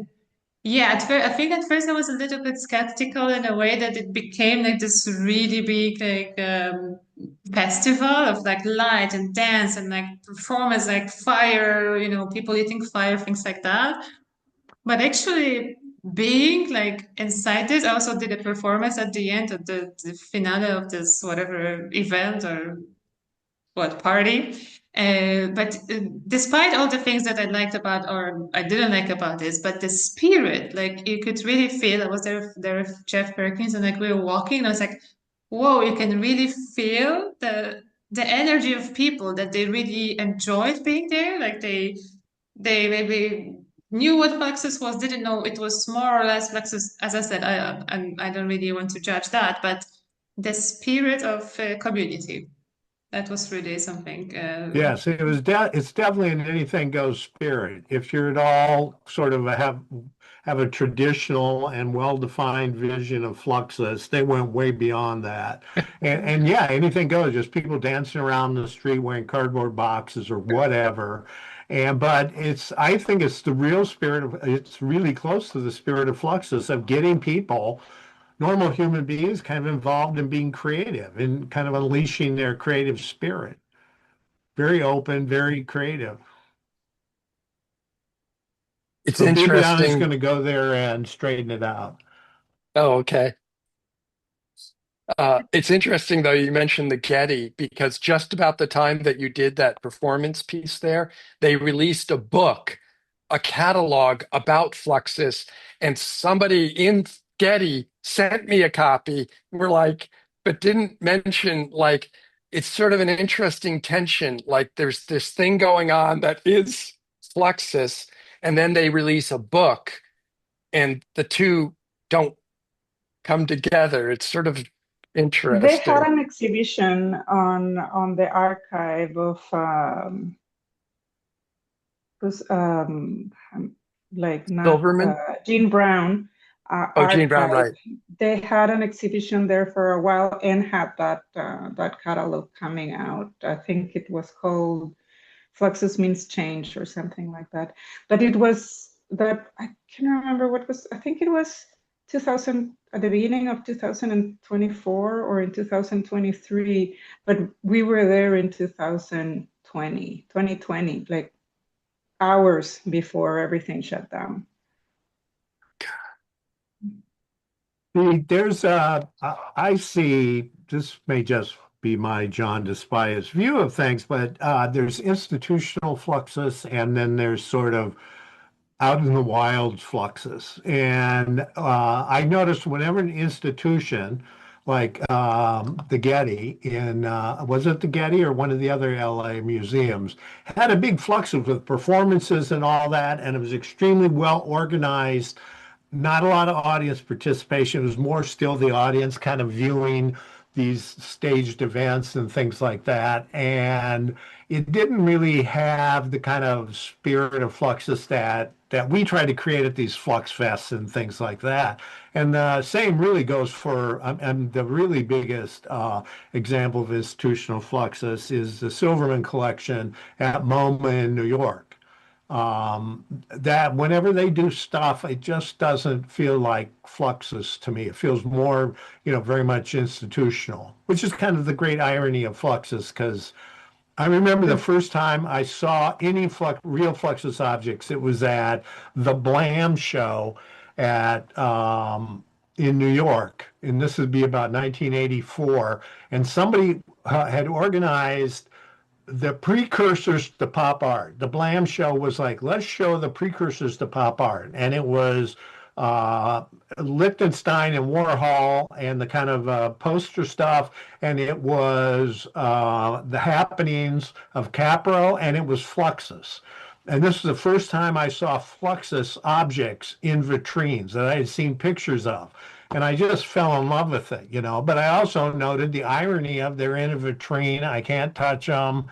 think at first I was a little bit skeptical in a way that it became this really big festival of light and dance and performance, fire, people eating fire, things like that. But actually being inside this, I also did a performance at the end of the finale of this whatever event or party. But despite all the things that I liked about or I didn't like about this, but the spirit, like you could really feel. I was there with Jeff Perkins, and like we were walking, and I was like, "Whoa!" You can really feel the energy of people that they really enjoyed being there. Like they maybe knew what Fluxus was, didn't know it was more or less Fluxus. As I said, I don't really want to judge that, but the spirit of community. That was really something. Yes, it's definitely an anything goes spirit. If you're at all sort of have a traditional and well-defined vision of Fluxus, they went way beyond that. And yeah, anything goes, just people dancing around the street wearing cardboard boxes or whatever. But I think it's the real spirit of, it's really close to the spirit of Fluxus of getting people, normal human beings, kind of involved in being creative and kind of unleashing their creative spirit. Very open, very creative. It's So Bibiana's interesting. going to go there and straighten it out. Oh, okay. It's interesting though you mentioned the Getty because just about the time that you did that performance piece there, they released a book, a catalog about Fluxus, and somebody in Getty sent me a copy. We're like, but didn't mention like it's sort of an interesting tension. Like there's this thing going on that is Fluxus, and then they release a book, and the two don't come together. It's sort of They had interesting. an exhibition on the archive of was like not Silverman? Jean Brown Oh, Gene Brown, archive. right. They had an exhibition there for a while and had that catalog coming out. I think it was called Fluxus Means Change or something like that. But it was that I can't remember what was. I think it was 2000 at the beginning of 2024 or in 2023. But we were there in 2020, like hours before everything shut down. I see, this may just be my jaundiced biased view of things, but there's institutional Fluxus and then there's sort of out in the wild Fluxus. And I noticed whenever an institution like the Getty was it the Getty or one of the other LA museums, had a big Fluxus with performances and all that, and it was extremely well organized, not a lot of audience participation. It was more still the audience kind of viewing these staged events and things like that. And it didn't really have the kind of spirit of Fluxus that we try to create at these Flux Fests and things like that. And the same really goes for, and the really biggest example of institutional Fluxus is the Silverman collection at MoMA in New York. That whenever they do stuff, it just doesn't feel like Fluxus to me. It feels more, very much institutional, which is kind of the great irony of Fluxus, because I remember the first time I saw any real Fluxus objects, it was at the Blam show at in New York, and this would be about 1984, and somebody had organized the precursors to pop art. The Blam show was like, let's show the precursors to pop art. And it was Lichtenstein and Warhol and the kind of poster stuff. And it was the happenings of Capro, and it was Fluxus. And this was the first time I saw Fluxus objects in vitrines that I had seen pictures of. And I just fell in love with it, But I also noted the irony of they're in a vitrine. I can't touch them.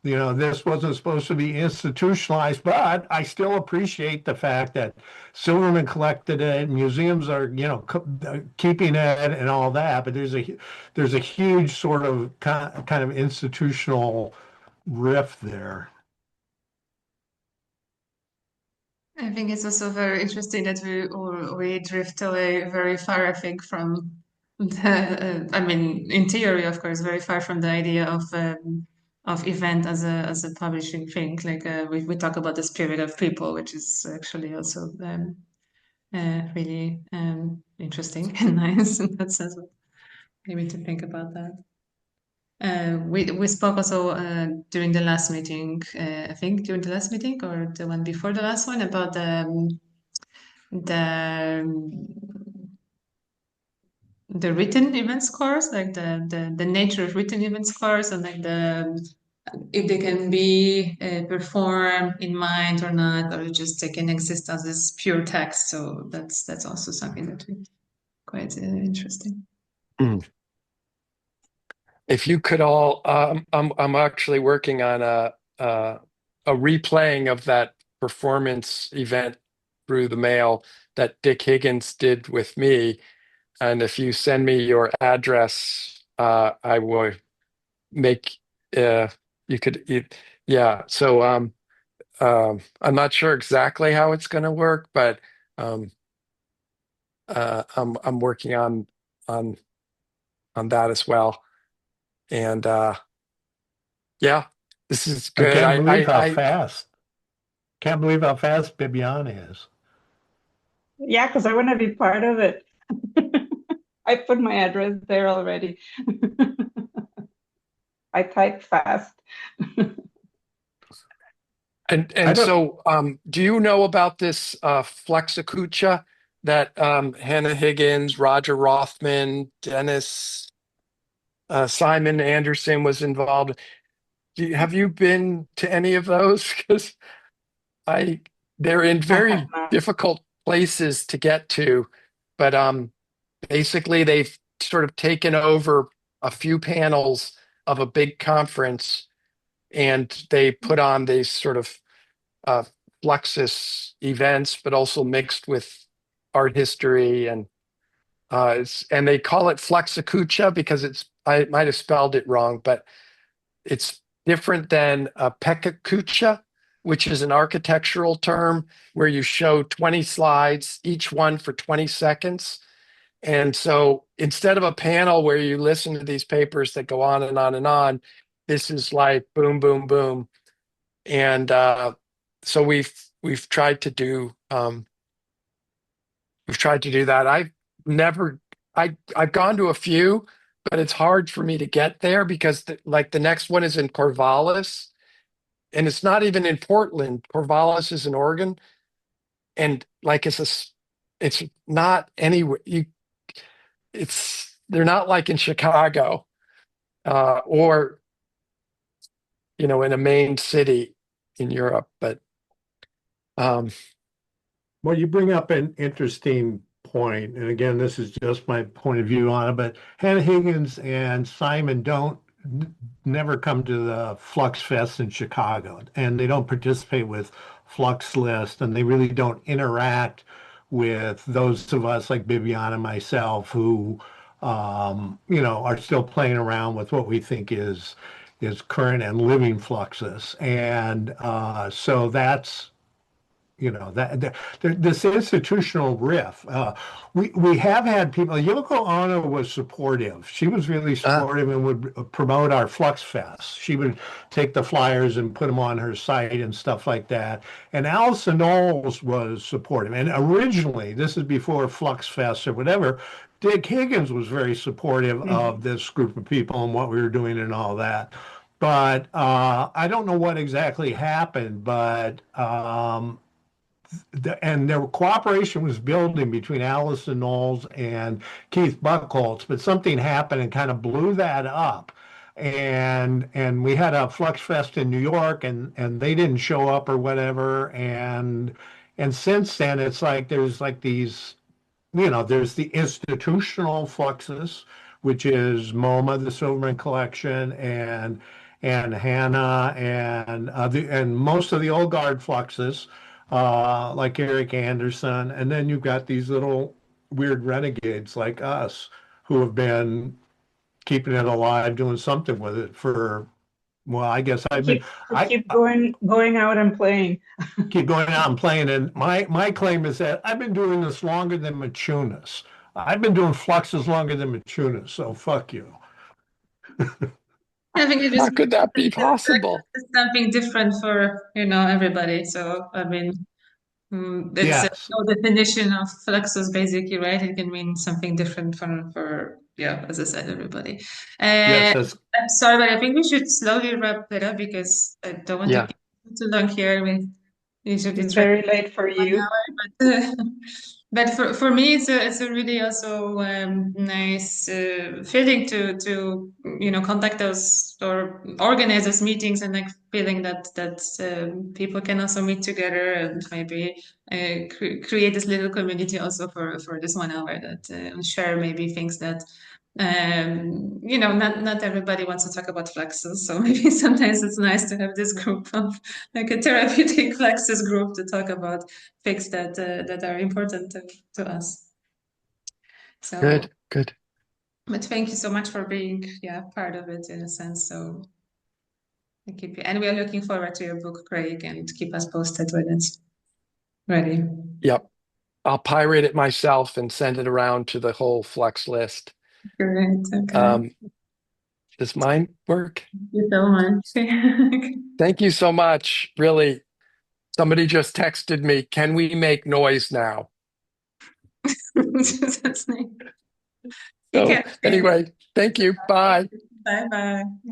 This wasn't supposed to be institutionalized, but I still appreciate the fact that Silverman collected it, museums are, keeping it and all that. But there's a huge sort of kind of institutional rift there. I think it's also very interesting that we drift away very far, I think, from in theory, of course, very far from the idea of event as a publishing thing. Like we talk about the spirit of people, which is actually also really interesting and nice in that sense. Maybe to think about that. We spoke also during the last meeting, I think during the last meeting or the one before the last one, about the written event scores, like the nature of written event scores, and like if they can be performed in mind or not, or just they can exist as this pure text. So that's also something that we quite interesting. If you could all, I'm actually working on a replaying of that performance event through the mail that Dick Higgins did with me, and if you send me your address, I will make. You could, yeah. So I'm not sure exactly how it's going to work, but I'm working on that as well. And yeah, this is I good. can't believe how fast. Can't believe how fast Bibiana is. Yeah, because I want to be part of it. I put my address there already. I type fast. And so do you know about this Fluxacucha that Hannah Higgins, Roger Rothman, Dennis Simon Anderson was involved? Have you been to any of those? Because they're in very difficult places to get to, but basically they've sort of taken over a few panels of a big conference, and they put on these sort of Fluxus events, but also mixed with art history, and they call it Fluxacucha because I might have spelled it wrong, but it's different than Pekakucha, which is an architectural term where you show 20 slides, each one for 20 seconds. And so instead of a panel where you listen to these papers that go on and on and on, this is like boom, boom, boom. And so we've tried to do that. I've gone to a few, but it's hard for me to get there because the next one is in Corvallis, and it's not even in Portland. Corvallis is in Oregon, and like it's not anywhere. They're not like in Chicago, or in a main city in Europe. But well, you bring up an interesting point, and again, this is just my point of view on it. But Hannah Higgins and Simon never come to the Flux Fest in Chicago, and they don't participate with Flux List, and they really don't interact with those of us like Bibiana and myself who are still playing around with what we think is current and living Fluxus. And so that's this institutional riff. We have had people. Yoko Ono was supportive. She was really supportive and would promote our Flux Fest. She would take the flyers and put them on her site and stuff like that. And Allison Knowles was supportive. And originally, this is before Flux Fest or whatever, Dick Higgins was very supportive of this group of people and what we were doing and all that. But I don't know what exactly happened, but and their cooperation was building between Allison Knowles and Keith Buchholz, but something happened and kind of blew that up. And we had a Flux Fest in New York, and they didn't show up or whatever. And since then, it's like there's like these, there's the institutional Fluxus, which is MoMA, the Silverman Collection, and Hannah, and most of the old guard Fluxus, like Eric Anderson, and then you've got these little weird renegades like us who have been keeping it alive, doing something with it for, well, I guess keep going out and playing. Keep going out and playing, and my claim is that I've been doing this longer than Machunas. I've been doing Fluxus longer than Machunas, so fuck you. I think how could that be possible? It's something different for everybody. So I mean, it's Yes. no definition of Fluxus basically, right? It can mean something different for yeah, as I said, everybody. Yes, that's I'm sorry, but I think we should slowly wrap it up because I don't want to Yeah. keep it too long here. We should be It's trying very late for 1 you. hour, but for me, it's a really also nice feeling to contact those or organize those meetings and like feeling that people can also meet together and maybe create this little community also for this 1 hour that share maybe things that not everybody wants to talk about Fluxus, so maybe sometimes it's nice to have this group of like a therapeutic Fluxus group to talk about things that are important to us. So, Good. but thank you so much for being part of it in a sense. So I keep you, and we are looking forward to your book, Craig, and keep us posted when it's ready. Yep. I'll pirate it myself and send it around to the whole Flux list. Great. Okay. Does mine work? Thank you so much. Thank you so much. Really. Somebody just texted me, can we make noise now? That's nice. So anyway, thank you. Bye. Bye bye.